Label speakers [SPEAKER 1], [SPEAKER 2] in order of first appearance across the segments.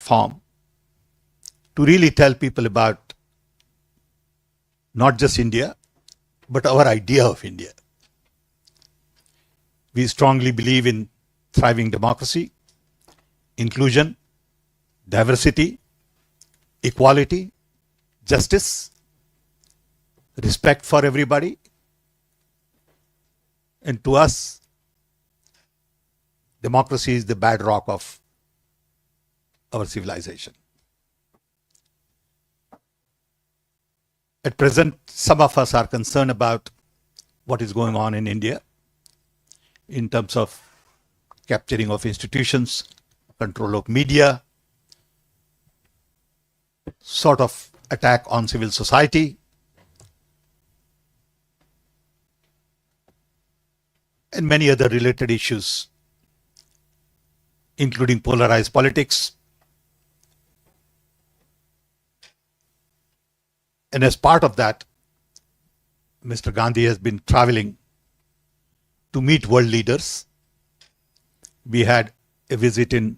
[SPEAKER 1] platform to really tell people about not just India, but our idea of India. We strongly believe in thriving democracy, inclusion, diversity, equality, justice, respect for everybody. And to us, democracy is the bedrock of our civilization. At present, some of us are concerned about what is going on in India in terms of capturing of institutions, control of media, sort of attack on civil society, and many other related issues, including polarized politics. And as part of that, Mr. Gandhi has been traveling to meet world leaders. We had a visit in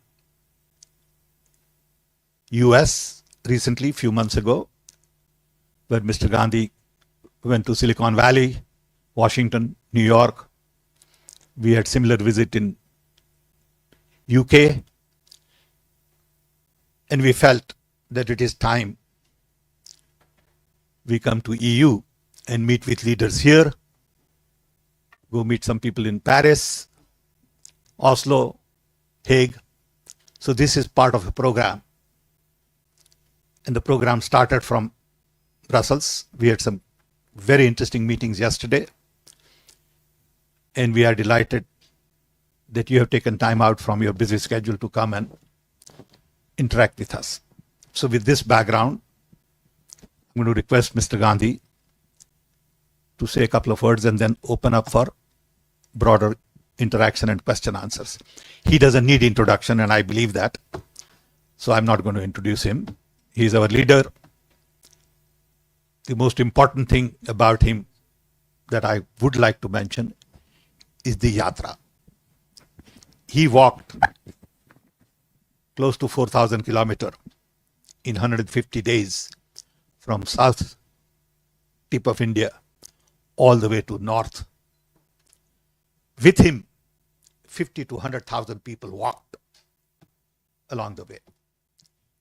[SPEAKER 1] US recently, few months ago, where Mr. Gandhi went to Silicon Valley, Washington, New York. We had similar visit in UK. And we felt that it is time we come to EU and meet with leaders here, go meet some people in Paris, Oslo, Hague. So this is part of a program. And the program started from Brussels. We had some very interesting meetings yesterday. And we are delighted that you have taken time out from your busy schedule to come and interact with us. So with this background, I'm going to request Mr. Gandhi to say a couple of words and then open up for broader interaction and question answers. He doesn't need introduction, and I believe that. So I'm not going to introduce him. He's our leader. The most important thing about him that I would like to mention is the yatra. He walked close to 4,000 kilometers in 150 days from south tip of India all the way to north. With him, 50 to 100,000 people walked along the way.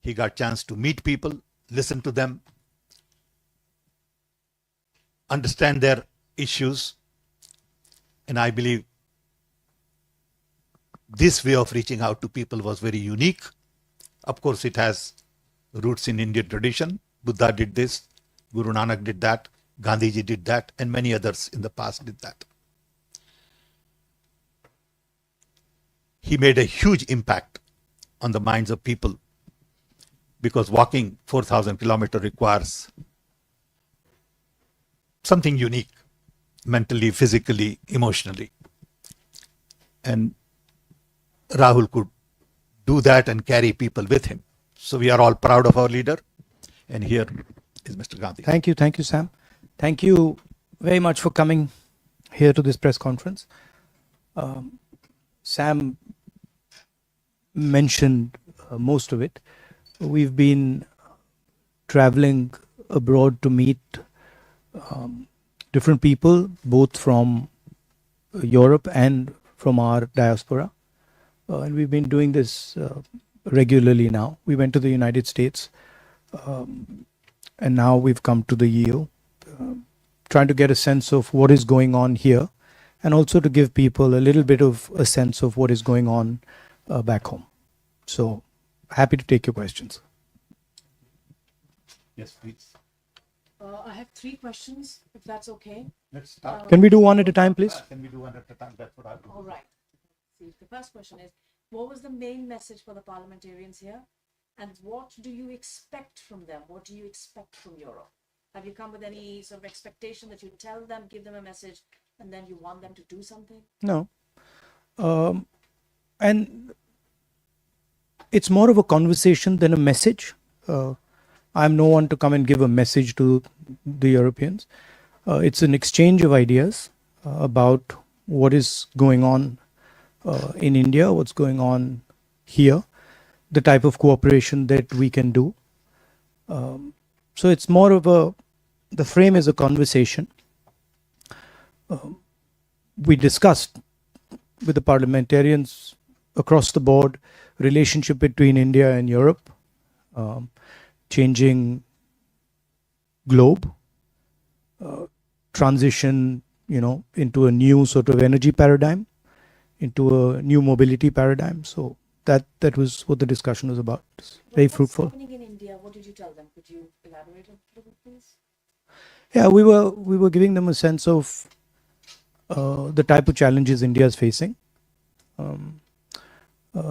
[SPEAKER 1] He got a chance to meet people, listen to them, understand their issues, and I believe this way of reaching out to people was very unique. Of course, it has roots in Indian tradition. Buddha did this, Guru Nanak did that, Gandhiji did that, and many others in the past did that. He made a huge impact on the minds of people because walking 4,000 kilometers requires something unique, mentally, physically, emotionally. And Rahul could do that and carry people with him. So we are all proud of our leader. And here is Mr. Gandhi.
[SPEAKER 2] Thank you, Sam. Thank you very much for coming here to this press conference. Sam mentioned most of it. We've been traveling abroad to meet different people, both from Europe and from our diaspora. And we've been doing this regularly now. We went to the United States. And now we've come to the EU, trying to get a sense of what is going on here and also to give people a little bit of a sense of what is going on back home. So happy to take your questions.
[SPEAKER 1] Yes, please.
[SPEAKER 3] I have 3 questions, if that's okay.
[SPEAKER 1] Let's start.
[SPEAKER 2] Can we do one at a time, please?
[SPEAKER 1] Can we do one at a time? That's what I'll do.
[SPEAKER 3] All right. See, the first question is, what was the main message for the parliamentarians here? And what do you expect from them? What do you expect from Europe? Have you come with any sort of expectation that you tell them, give them a message, and then you want them to do something?
[SPEAKER 2] No. And it's more of a conversation than a message. I'm no one to come and give a message to the Europeans. It's an exchange of ideas about what is going on in India, what's going on here. the type of cooperation that we can do. So it's more of the frame is a conversation. We discussed with the parliamentarians across the board relationship between India and Europe, changing globe, transition, into a new sort of energy paradigm, into a new mobility paradigm. So that was what the discussion was about. It's very fruitful.
[SPEAKER 3] What's happening in India? What did you tell them? Could you elaborate a little bit, please?
[SPEAKER 2] Yeah, we were giving them a sense of the type of challenges India is facing,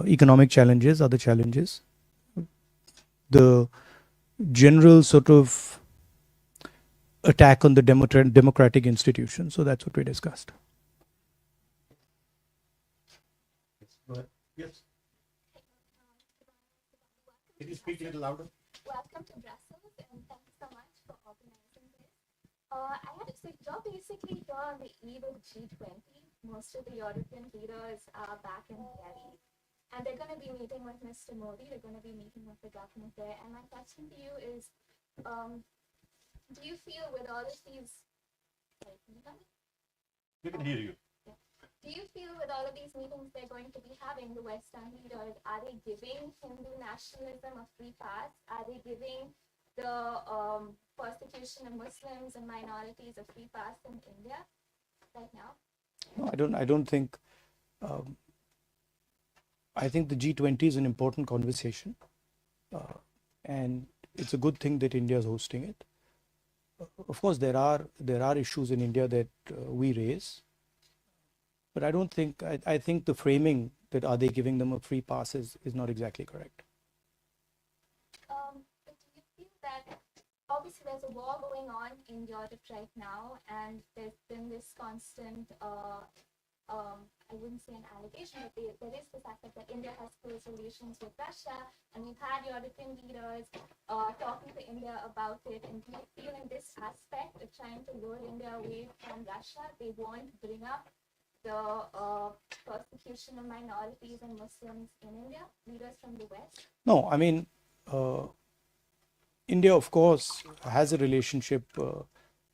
[SPEAKER 2] economic challenges, other challenges, the general sort of attack on the democratic institutions. So that's what we discussed.
[SPEAKER 1] Yes. Can you speak a little louder?
[SPEAKER 4] Welcome to Brussels and thank you so much for organizing this. You're basically here on the eve of G20. Most of the European leaders are back in Delhi and they're going to be meeting with Mr. Modi. They're going to be meeting with the government there. And my question to you is, do you feel with all of these, sorry, can you hear me?
[SPEAKER 1] We can hear you.
[SPEAKER 4] Do you feel with all of these meetings they're going to be having, the Western leaders, are they giving Hindu nationalism a free pass? Are they giving the persecution of Muslims and minorities a free pass in India right now?
[SPEAKER 2] No, I don't think. I think the G20 is an important conversation, and it's a good thing that India is hosting it. Of course, there are issues in India that we raise, but I don't think. I think the framing that are they giving them a free pass is not exactly correct.
[SPEAKER 4] But do you feel that obviously there's a war going on in Europe right now, and there's been this constant, I wouldn't say an allegation, but there is this aspect that India has close relations with Russia, and we've had European leaders talking to India about it. And do you feel in this aspect of trying to lure India away from Russia, they won't bring up the persecution of minorities and Muslims in India, leaders from the West?
[SPEAKER 2] No, I mean, India, of course, has a relationship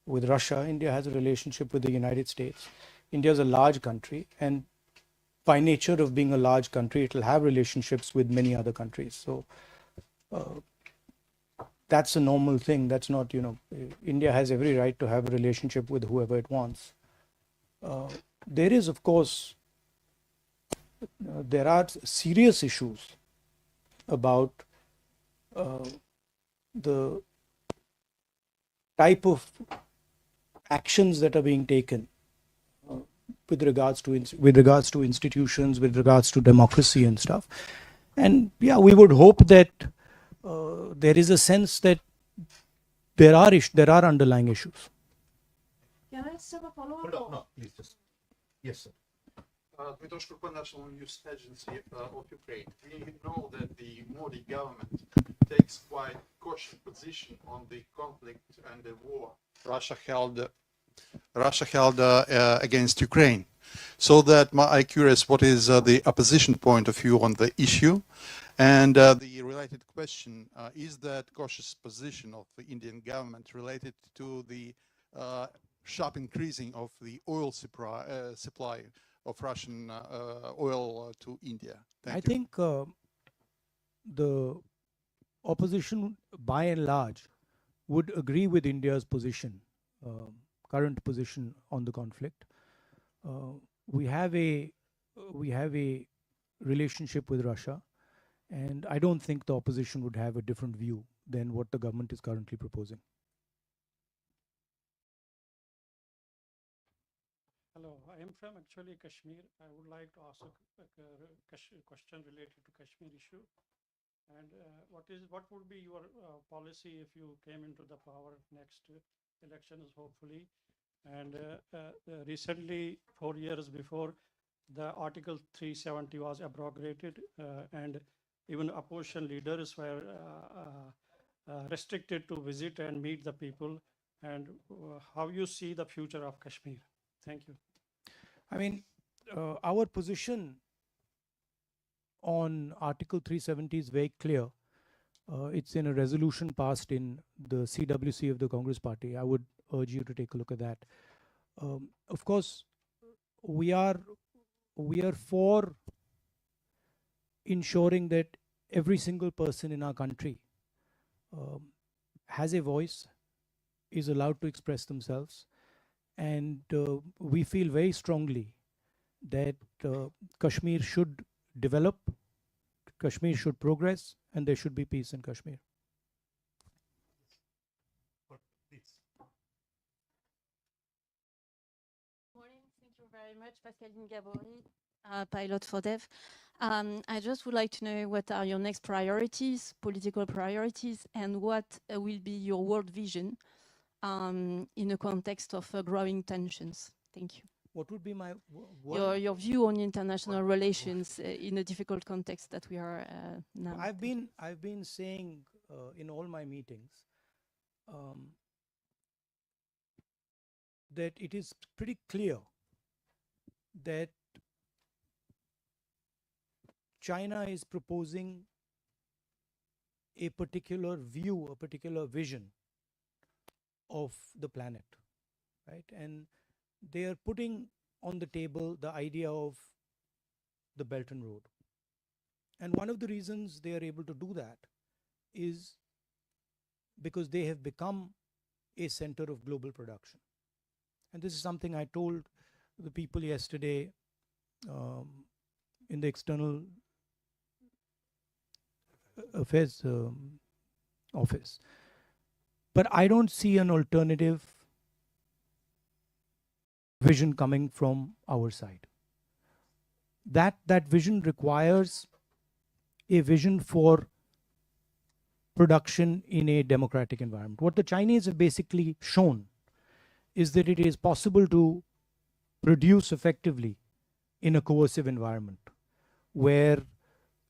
[SPEAKER 2] with Russia. India has a relationship with the United States. India is a large country, and by nature of being a large country, it will have relationships with many other countries. So that's a normal thing. That's not, India has every right to have a relationship with whoever it wants. There is, of course, there are serious issues about the type of actions that are being taken with regards to institutions, with regards to democracy and stuff. And yeah, we would hope that there is a sense that there are underlying issues.
[SPEAKER 3] Can I just have a follow-up?
[SPEAKER 1] No, please just. Yes, sir.
[SPEAKER 5] Dmytro Shkurko, National News Agency of Ukraine. We know that the Modi government takes quite cautious position on the conflict and the war Russia held against Ukraine. So that I'm curious, what is the opposition point of view on the issue? And the related question, is that cautious position of the Indian government related to the sharp increasing of the oil supply of Russian oil to India?
[SPEAKER 2] I think the opposition, by and large, would agree with India's position, current position on the conflict. We have a relationship with Russia, and I don't think the opposition would have a different view than what the government is currently proposing.
[SPEAKER 6] Hello, I am from actually Kashmir. I would like to ask a question related to Kashmir issue. And what would be your policy if you came into the power next elections, hopefully? And recently, 4 years before, the Article 370 was abrogated, and even opposition leaders were restricted to visit and meet the people. And how you see the future of Kashmir? Thank you.
[SPEAKER 2] I mean, our position on Article 370 is very clear. It's in a resolution passed in the CWC of the Congress Party. I would urge you to take a look at that. Of course, we are for ensuring that every single person in our country has a voice, is allowed to express themselves, and we feel very strongly that Kashmir should develop, Kashmir should progress, and there should be peace in Kashmir.
[SPEAKER 7] Morning. Thank you very much, Pascaline Gabory, pilot for Dev. I just would like to know what are your next priorities, political priorities, and what will be your world vision in the context of growing tensions. Thank you.
[SPEAKER 2] What would be my
[SPEAKER 7] Your view on international relations in a difficult context that we are now?
[SPEAKER 2] I've been saying in all my meetings that it is pretty clear that China is proposing a particular view, a particular vision of the planet, right? And they are putting on the table the idea of the Belt and Road. And one of the reasons they are able to do that is because they have become a center of global production. And this is something I told the people yesterday in the External Affairs office. But I don't see an alternative vision coming from our side. That vision requires a vision for production in a democratic environment. What the Chinese have basically shown is that it is possible to produce effectively in a coercive environment where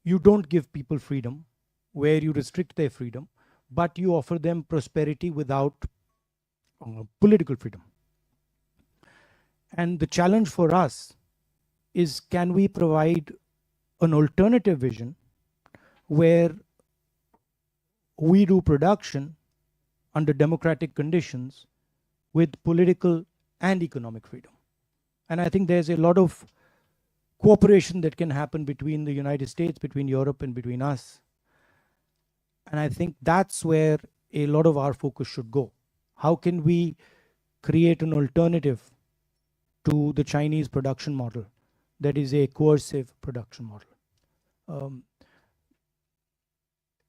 [SPEAKER 2] you don't give people freedom, where you restrict their freedom, but you offer them prosperity without political freedom. And the challenge for us is, can we provide an alternative vision where we do production under democratic conditions with political and economic freedom? And I think there's a lot of cooperation that can happen between the United States, between Europe, and between us. And I think that's where a lot of our focus should go. How can we create an alternative to the Chinese production model that is a coercive production model?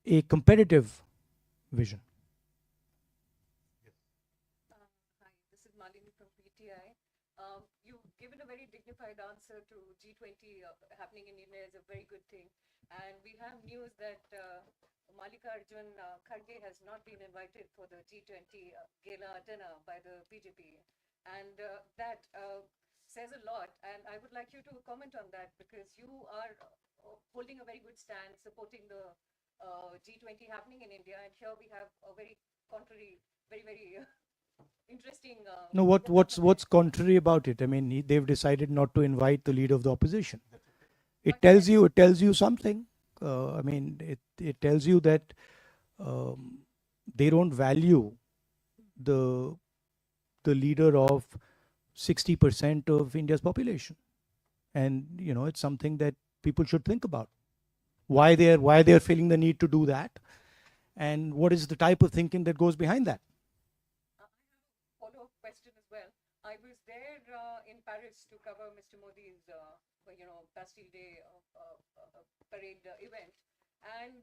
[SPEAKER 2] A competitive vision.
[SPEAKER 8] Hi, this is Malini from PTI. You've given a very dignified answer to G20 happening in India is a very good thing. And we have news that Mallikarjun Kharge has not been invited for the G20 gala dinner by the BJP. And that says a lot. And I would like you to comment on that, because you are holding a very good stand, supporting the G20 happening in India. And here we have a very contrary, very interesting.
[SPEAKER 2] No, what's contrary about it? I mean, they've decided not to invite the leader of the opposition. It tells you something. I mean, it tells you that they don't value the leader of 60% of India's population, and it's something that people should think about. Why they're feeling the need to do that, and what is the type of thinking that goes behind that?
[SPEAKER 8] Follow-up question as well. I was there in Paris to cover Mr. Modi's, Bastille Day parade event, and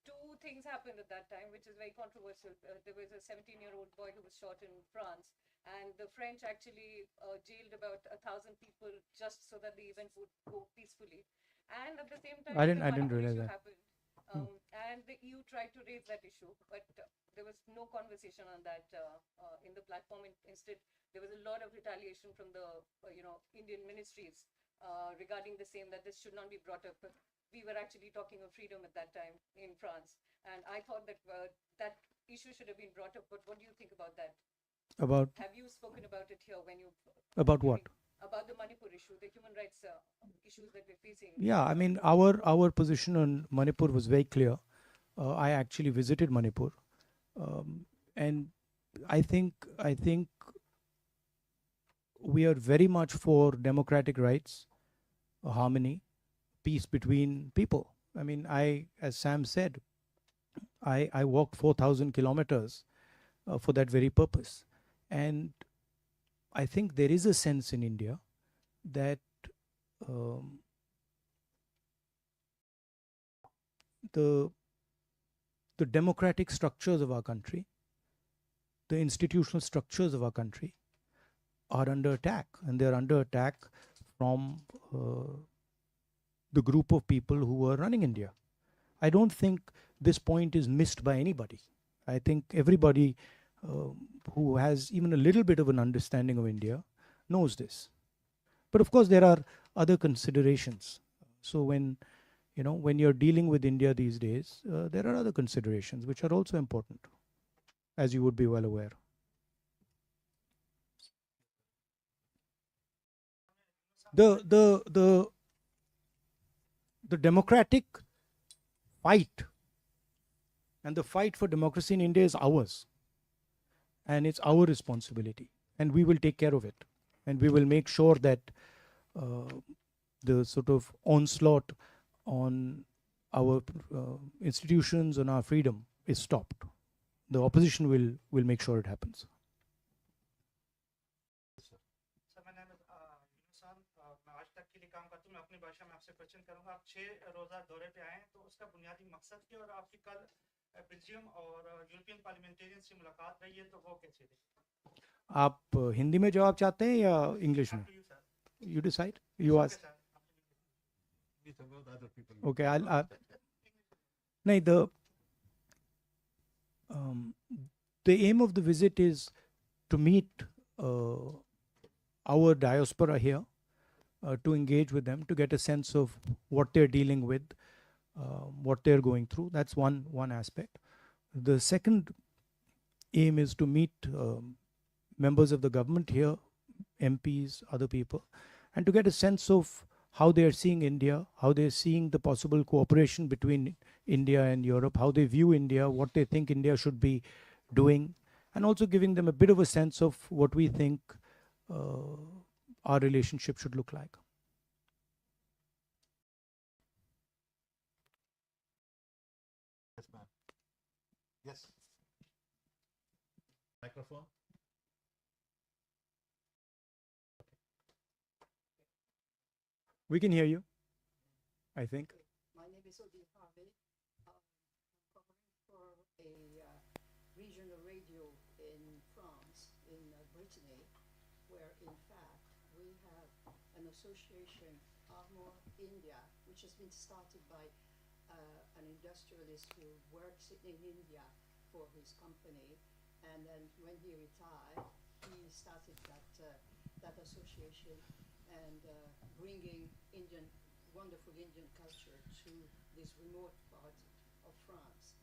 [SPEAKER 8] two things happened at that time, which is very controversial. There was a 17-year-old boy who was shot in France, and the French actually jailed about 1,000 people just so that the event would go peacefully. And at the same time,
[SPEAKER 2] I didn't realize that.
[SPEAKER 8] happened. And the EU tried to raise that issue, but there was no conversation on that in the platform. Instead, there was a lot of retaliation from the Indian ministries regarding the same, that this should not be brought up. But we were actually talking of freedom at that time in France, and I thought that that issue should have been brought up. But what do you think about that?
[SPEAKER 2] About
[SPEAKER 8] Have you spoken about it here when you?
[SPEAKER 2] About what?
[SPEAKER 8] about the Manipur issue, the human rights issues that we're facing?
[SPEAKER 2] Yeah, I mean, our position on Manipur was very clear. I actually visited Manipur, and I think we are very much for democratic rights, harmony, peace between people. I mean, as Sam said, I walked 4,000 kilometers for that very purpose, and I think there is a sense in India that um, the the democratic structures of our country, the institutional structures of our country, are under attack, and they're under attack from the group of people who are running India. I don't think this point is missed by anybody. I think everybody who has even a little bit of an understanding of India knows this. But of course, there are other considerations. So when you're dealing with India these days, there are other considerations which are also important, as you would be well aware. The democratic fight and the fight for democracy in India is ours, and it's our responsibility, and we will take care of it, and we will make sure that the sort of onslaught on our institutions, on our freedom, is stopped. The opposition will make sure it happens.
[SPEAKER 9] Sir मेरा नाम यूनुसान मैं आज तक के लिए काम करता हूँ मैं अपनी भाषा में आपसे क्वेश्चन करूँगा आप 6 रोज़ा दौरे पे आए हैं तो उसका बुनियादी मकसद क्या और आपकी कल बेल्जियम और यूरोपियन पार्लियामेंटेरियन से मुलाकात रही है तो वो कैसे रही
[SPEAKER 2] आप हिंदी में जवाब चाहते हैं या इंग्लिश में? You decide. You ask. Okay, no, the aim of the visit is to meet our diaspora here, to engage with them, to get a sense of what they're dealing with, what they're going through. That's one aspect. The second aim is to meet members of the government here, MPs, other people, and to get a sense of how they are seeing India, how they're seeing the possible cooperation between India and Europe, how they view India, what they think India should be doing, and also giving them a bit of a sense of what we think our relationship should look like.
[SPEAKER 1] Yes, ma'am. Yes. Microphone.
[SPEAKER 2] We can hear you, I think.
[SPEAKER 10] My name is Odile Harvey. I'm covering for a regional radio in France, in Brittany, where in fact we have an association, Armor India, which has been started by an industrialist who works in India for his company. And then when he retired, he started that association and bringing wonderful Indian culture to this remote part of France.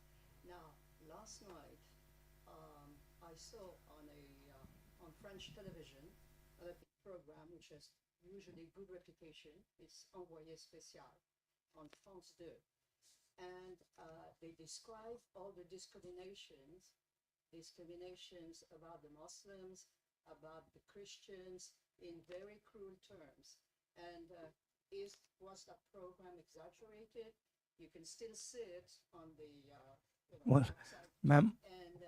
[SPEAKER 10] Now, last night, I saw on French television a program which has usually good reputation. It's Envoyé Spécial on France 2. And they describe all the discriminations about the Muslims, about the Christians, in very cruel terms. And was that program exaggerated? You can still see it on the website.
[SPEAKER 2] Ma'am,
[SPEAKER 10] And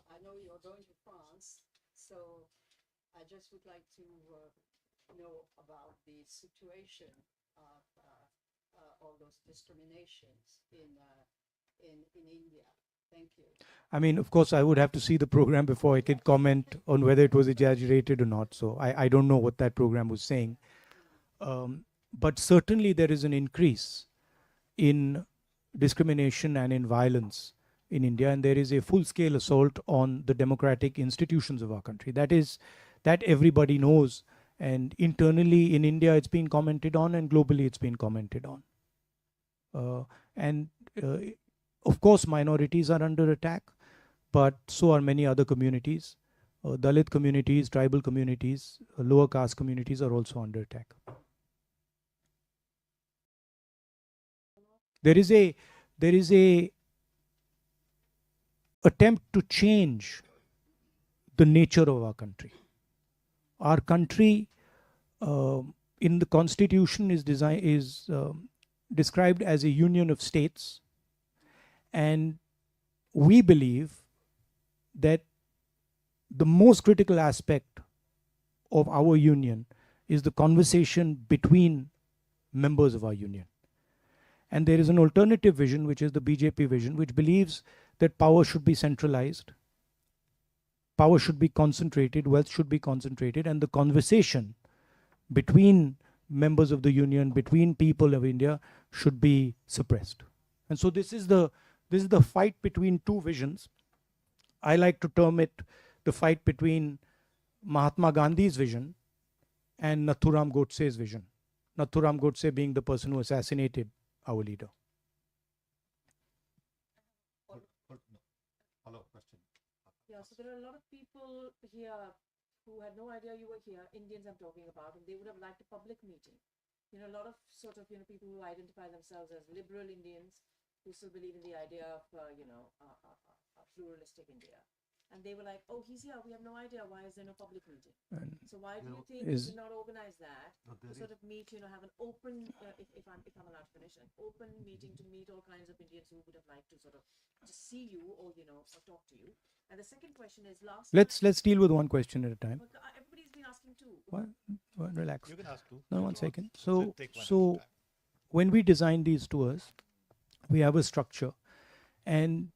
[SPEAKER 10] I know you're going to France, so I just would like to know about the situation of all those discriminations in India. Thank you.
[SPEAKER 2] I mean, of course, I would have to see the program before I could comment on whether it was exaggerated or not. So I don't know what that program was saying. But certainly there is an increase in discrimination and in violence in India, and there is a full-scale assault on the democratic institutions of our country. That everybody knows, and internally in India it's been commented on, and globally it's been commented on. Of course, minorities are under attack, but so are many other communities. Dalit communities, tribal communities, lower caste communities are also under attack. There is a attempt to change the nature of our country. Our country in the constitution is described as a union of states, and we believe that the most critical aspect of our union is the conversation between members of our union. And there is an alternative vision, which is the BJP vision, which believes that power should be centralized, power should be concentrated, wealth should be concentrated, and the conversation between members of the union, between people of India, should be suppressed. And so this is the fight between two visions. I like to term it the fight between Mahatma Gandhi's vision and Nathuram Godse's vision. Nathuram Godse being the person who assassinated our leader.
[SPEAKER 1] Follow question.
[SPEAKER 3] Yeah, so there are a lot of people here who had no idea you were here, Indians I'm talking about, and they would have liked a public meeting. You know, a lot of sort of, people who identify themselves as liberal Indians who still believe in the idea of, a pluralistic India. And they were like, oh, he's here, we have no idea, why is there no public meeting?
[SPEAKER 2] And
[SPEAKER 3] So why do you think
[SPEAKER 2] is-
[SPEAKER 3] you should not organize that to sort of meet, have an open, if I'm allowed to finish, an open meeting to meet all kinds of Indians who would have liked to sort of just see you or, or talk to you. And the second question is
[SPEAKER 2] Let's deal with one question at a time.
[SPEAKER 3] everybody's been asking too.
[SPEAKER 2] Well, relax.
[SPEAKER 1] You can ask two.
[SPEAKER 2] No,
[SPEAKER 1] if
[SPEAKER 2] one
[SPEAKER 1] you want.
[SPEAKER 2] second. So,
[SPEAKER 1] Take one at a
[SPEAKER 2] so
[SPEAKER 1] time.
[SPEAKER 2] when we design these tours, we have a structure, and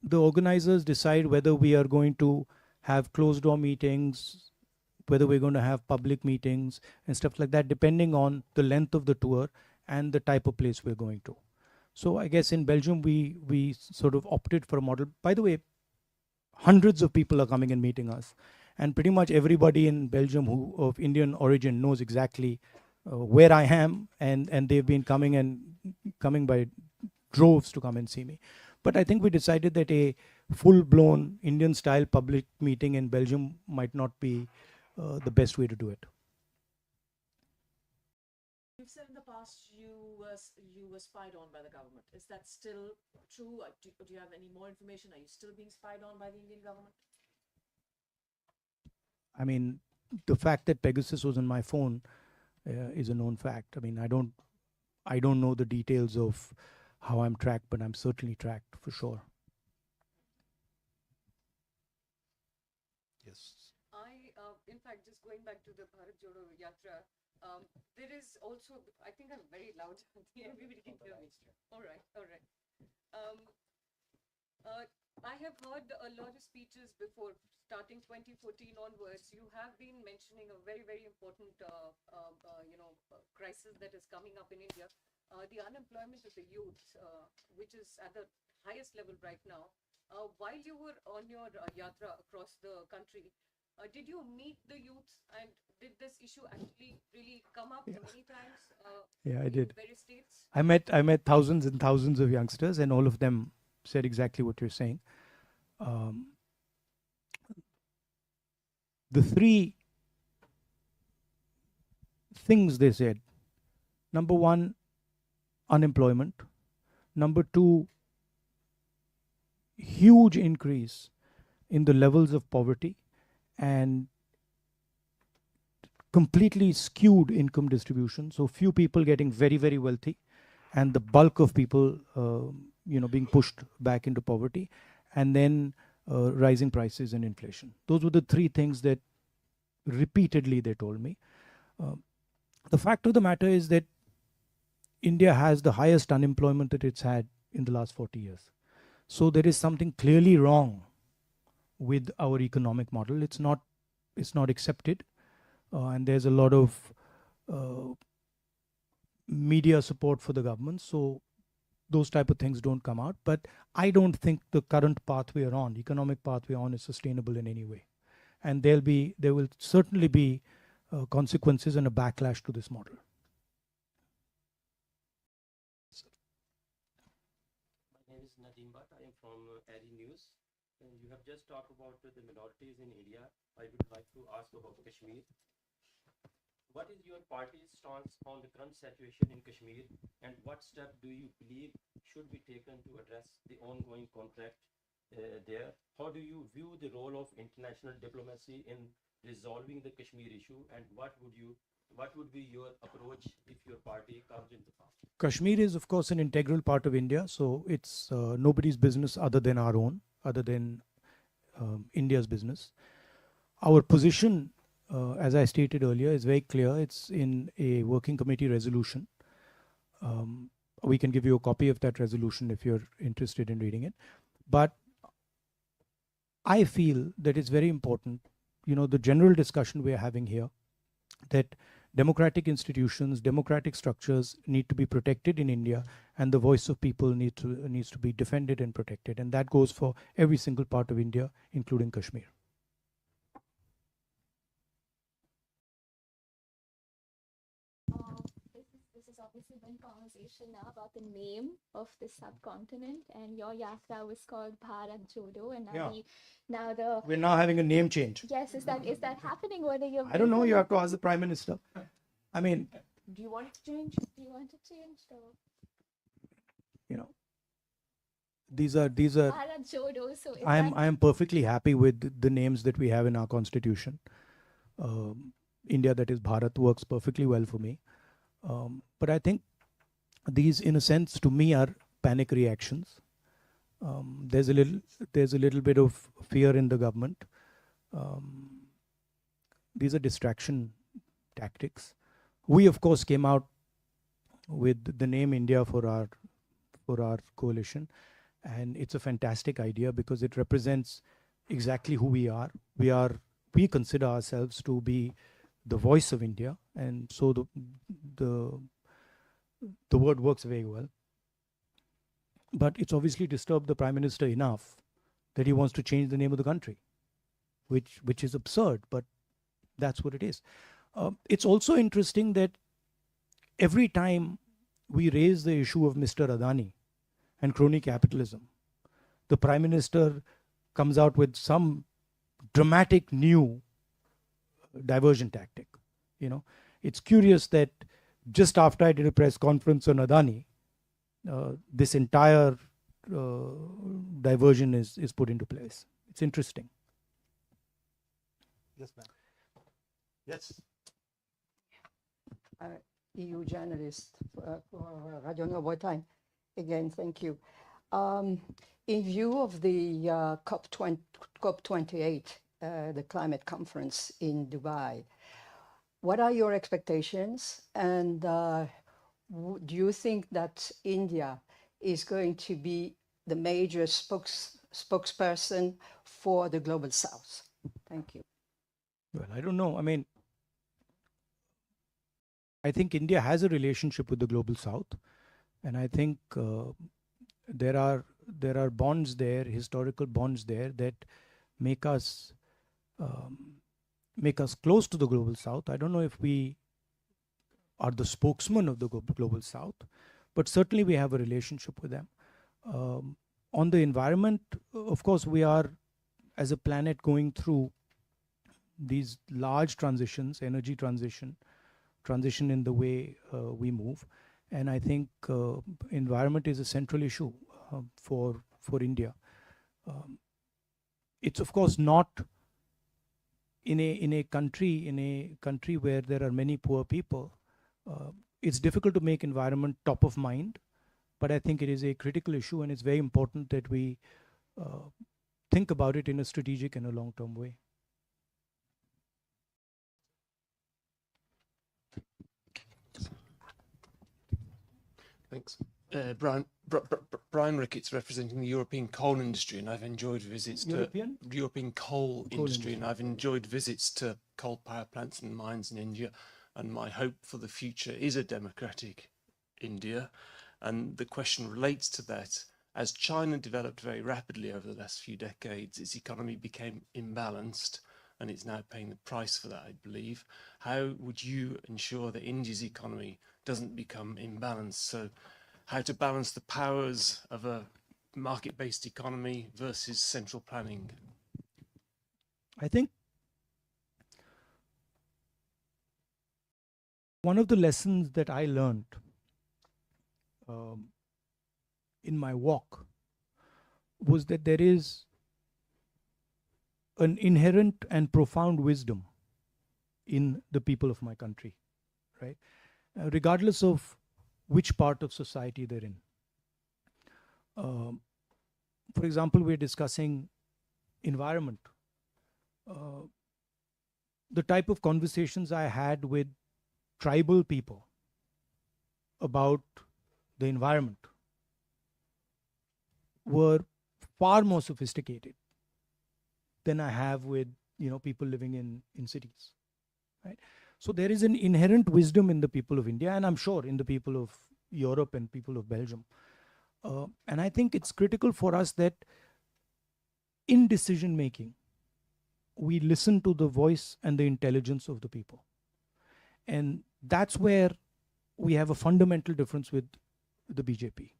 [SPEAKER 2] the organizers decide whether we are going to have closed door meetings, whether we're going to have public meetings and stuff like that, depending on the length of the tour and the type of place we're going to. So I guess in Belgium, we sort of opted for a model. By the way, hundreds of people are coming and meeting us, and pretty much everybody in Belgium who of Indian origin knows exactly where I am, and they've been coming by droves to come and see me. But I think we decided that a full-blown Indian-style public meeting in Belgium might not be the best way to do it.
[SPEAKER 3] You've said in the past you were spied on by the government. Is that still true? Do you have any more information? Are you still being spied on by the Indian government?
[SPEAKER 2] I mean, the fact that Pegasus was on my phone is a known fact. I mean, I don't know the details of how I'm tracked, but I'm certainly tracked for sure.
[SPEAKER 1] Yes.
[SPEAKER 8] In fact, just going back to the Bharat Jodo Yatra, there is also, I think I'm very loud. Everybody can hear me. All right. I have heard a lot of speeches before, starting 2014 onwards. You have been mentioning a very, very important, crisis that is coming up in India. The unemployment of the youth, which is at the highest level right now. While you were on your yatra across the country, did you meet the youth, and did this issue actually really come up many times?
[SPEAKER 2] Yeah, I
[SPEAKER 8] in
[SPEAKER 2] did.
[SPEAKER 8] various states?
[SPEAKER 2] I met thousands and thousands of youngsters, and all of them said exactly what you're saying. The three things they said: number one, unemployment; number two, huge increase in the levels of poverty, and completely skewed income distribution. So few people getting very, very wealthy, and the bulk of people, being pushed back into poverty, and then rising prices and inflation. Those were the three things that repeatedly they told me. The fact of the matter is that India has the highest unemployment that it's had in the last 40 years. So there is something clearly wrong with our economic model. It's not accepted, and there's a lot of media support for the government. So those type of things don't come out. But I don't think the current path we are on, economic path we are on, is sustainable in any way. And there will certainly be consequences and a backlash to this model.
[SPEAKER 11] My name is Nadeem Bhatt. I am from Airy News. You have just talked about the minorities in India. I would like to ask about Kashmir. What is your party's stance on the current situation in Kashmir, and what step do you believe should be taken to address the ongoing conflict there? How do you view the role of international diplomacy in resolving the Kashmir issue, and what would be your approach if your party comes into power?
[SPEAKER 2] Kashmir is, of course, an integral part of India, so it's nobody's business other than our own, other than India's business. Our position, as I stated earlier, is very clear. It's in a working committee resolution. We can give you a copy of that resolution if you're interested in reading it. But I feel that it's very important, the general discussion we are having here, that democratic institutions, democratic structures need to be protected in India, and the voice of people needs to be defended and protected. And that goes for every single part of India, including Kashmir.
[SPEAKER 4] This is obviously been conversation now about the name of the subcontinent, and your yatra was called Bharat Jodo, and now
[SPEAKER 2] We're now having a name change.
[SPEAKER 4] yes, is that happening? What are your
[SPEAKER 2] I don't know. You have to ask the Prime Minister. I mean,
[SPEAKER 4] Do you want it to change? Do you want it changed? Or
[SPEAKER 2] these are.
[SPEAKER 4] Bharat Jodo. So is
[SPEAKER 2] I am perfectly happy with the names that we have in our constitution. India, that is Bharat, works perfectly well for me. But I think these, in a sense, to me, are panic reactions. There's a little bit of fear in the government. These are distraction tactics. We, of course, came out with the name India for our coalition, and it's a fantastic idea because it represents exactly who we are. We consider ourselves to be the voice of India, and so the word works very well. But it's obviously disturbed the Prime Minister enough that he wants to change the name of the country, which is absurd, but that's what it is. It's also interesting that every time we raise the issue of Mr. Adani and crony capitalism, the Prime Minister comes out with some dramatic new diversion tactic. It's curious that just after I did a press conference on Adani, this entire diversion is put into place. It's interesting.
[SPEAKER 1] Yes, ma'am. Yes.
[SPEAKER 10] EU journalist for Radio Nova Time. Again, thank you. In view of the COP28, the climate conference in Dubai, what are your expectations? And do you think that India is going to be the major spokesperson for the Global South? Thank you.
[SPEAKER 2] Well, I don't know. I mean, I think India has a relationship with the Global South, and I think there are bonds there, historical bonds there, that make us close to the Global South. I don't know if we are the spokesman of the Global South, but certainly we have a relationship with them. On the environment, of course, we are, as a planet, going through these large transitions, energy transition in the way we move. And I think environment is a central issue for India. It's, of course, not in a country where there are many poor people. It's difficult to make environment top of mind, but I think it is a critical issue, and it's very important that we think about it in a strategic and a long-term way.
[SPEAKER 12] Thanks. Brian Ricketts, representing the European coal industry, and I've enjoyed visits to European coal industry, and I've enjoyed visits to coal power plants and mines in India. And my hope for the future is a democratic India. And the question relates to that. As China developed very rapidly over the last few decades, its economy became imbalanced, and it's now paying the price for that, I believe. How would you ensure that India's economy doesn't become imbalanced? So how to balance the powers of a market-based economy versus central planning?
[SPEAKER 2] I think one of the lessons that I learned in my walk was that there is an inherent and profound wisdom in the people of my country, right? Regardless of which part of society they're in. For example, we're discussing environment. The type of conversations I had with tribal people about the environment were far more sophisticated than I have with people living in cities, right? So there is an inherent wisdom in the people of India, and I'm sure in the people of Europe and people of Belgium. And I think it's critical for us that in decision making, we listen to the voice and the intelligence of the people. And that's where we have a fundamental difference with the BJP.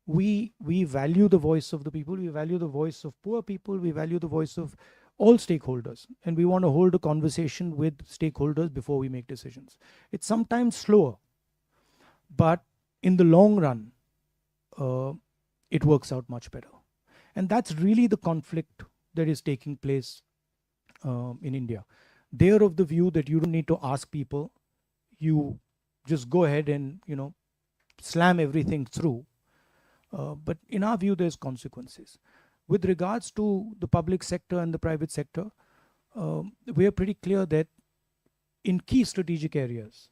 [SPEAKER 2] We value the voice of the people, we value the voice of poor people, we value the voice of all stakeholders, and we want to hold a conversation with stakeholders before we make decisions. It's sometimes slower, but in the long run, it works out much better. And that's really the conflict that is taking place in India. They're of the view that you don't need to ask people, you just go ahead and slam everything through. But in our view, there's consequences. With regards to the public sector and the private sector, we are pretty clear that in key strategic areas,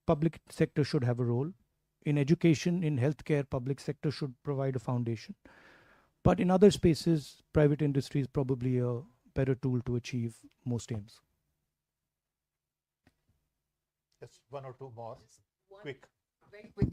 [SPEAKER 2] public sector should have a role. In education, in healthcare, public sector should provide a foundation. But in other spaces, private industry is probably a better tool to achieve most aims.
[SPEAKER 1] Just one or two more.
[SPEAKER 8] One
[SPEAKER 1] Quick.
[SPEAKER 8] very quick